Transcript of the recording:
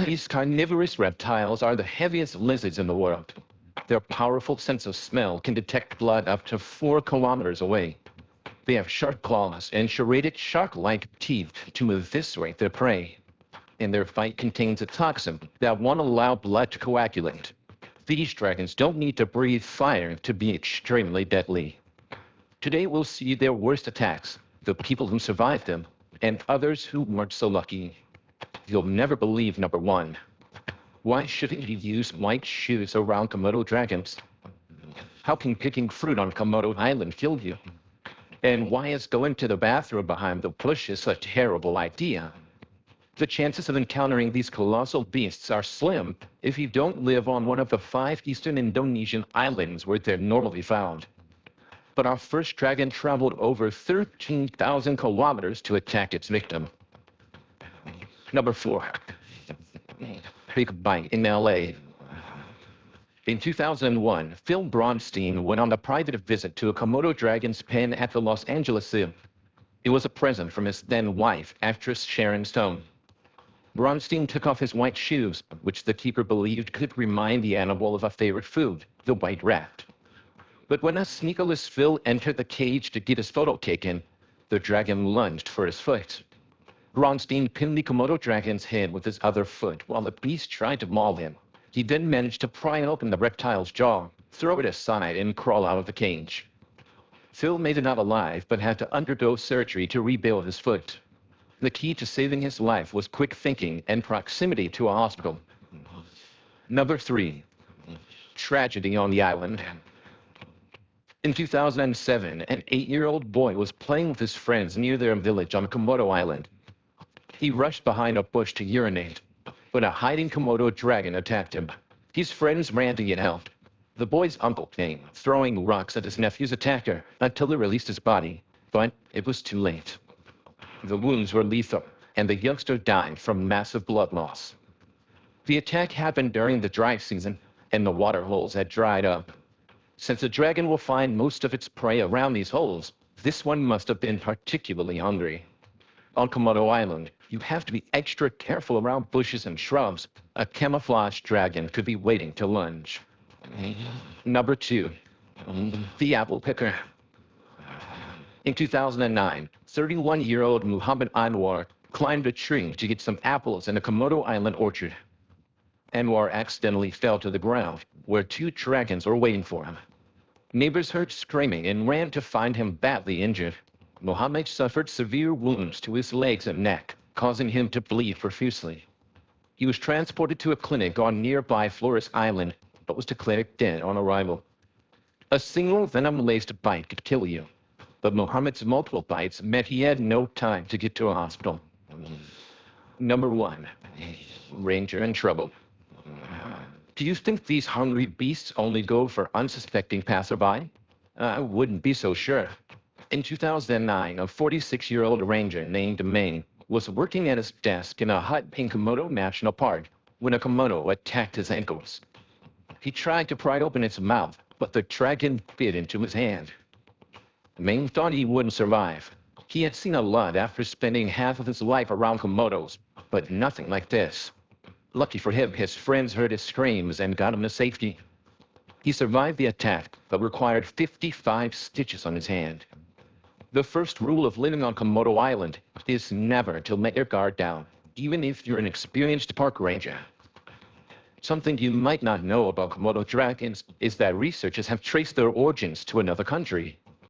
These carnivorous reptiles are the heaviest lizards in the world. Their powerful sense of smell can detect blood up to 4 kilometers away. They have sharp claws and serrated shark-like teeth to eviscerate their prey. And their fight contains a toxin that won't allow blood to coagulate. These dragons don't need to breathe fire to be extremely deadly. Today we'll see their worst attacks, the people who survived them, and others who weren't so lucky. You'll never believe number 1. Why shouldn't you use white shoes around Komodo dragons? How can picking fruit on Komodo Island kill you? And why is going to the bathroom behind the bushes a terrible idea? The chances of encountering these colossal beasts are slim if you don't live on one of the 5 eastern Indonesian islands where they're normally found. But our first dragon traveled over 13,000 kilometers to attack its victim. Number 4. Big Bite in LA. In 2001, Phil Bronstein went on a private visit to a Komodo dragon's pen at the Los Angeles Zoo. It was a present from his then-wife, actress Sharon Stone. Bronstein took off his white shoes, which the keeper believed could remind the animal of a favorite food, the white rat. But when a sneakerless Phil entered the cage to get his photo taken, the dragon lunged for his foot. Bronstein pinned the Komodo dragon's head with his other foot while the beast tried to maul him. He then managed to pry open the reptile's jaw, throw it aside, and crawl out of the cage. Phil made it out alive, but had to undergo surgery to rebuild his foot. The key to saving his life was quick thinking and proximity to a hospital. Number 3. Tragedy on the island. In 2007, an 8-year-old boy was playing with his friends near their village on Komodo Island. He rushed behind a bush to urinate, but a hiding Komodo dragon attacked him. His friends ran to get help. The boy's uncle came, throwing rocks at his nephew's attacker until he released his body, but it was too late. The wounds were lethal, and the youngster died from massive blood loss. The attack happened during the dry season, and the water holes had dried up. Since the dragon will find most of its prey around these holes, this one must have been particularly hungry. On Komodo Island, you have to be extra careful around bushes and shrubs. A camouflage dragon could be waiting to lunge. Number 2. The apple picker. In 2009, 31-year-old Muhammad Anwar climbed a tree to get some apples in a Komodo Island orchard. Anwar accidentally fell to the ground, where 2 dragons were waiting for him. Neighbors heard screaming and ran to find him badly injured. Mohammed suffered severe wounds to his legs and neck, causing him to bleed profusely. He was transported to a clinic on nearby Flores Island, but was declared dead on arrival. A single venom-laced bite could kill you, but Mohammed's multiple bites meant he had no time to get to a hospital. Number 1. Ranger in trouble. Do you think these hungry beasts only go for unsuspecting passerby? I wouldn't be so sure. In 2009, a 46-year-old ranger named Maine was working at his desk in a hut in Komodo National Park when a Komodo attacked his ankles. He tried to pry open its mouth, but the dragon bit into his hand. Maine thought he wouldn't survive. He had seen a lot after spending half of his life around Komodos, but nothing like this. Lucky for him, his friends heard his screams and got him to safety. He survived the attack, but required 55 stitches on his hand. The first rule of living on Komodo Island is never to let your guard down, even if you're an experienced park ranger. Something you might not know about Komodo dragons is that researchers have traced their origins to another country.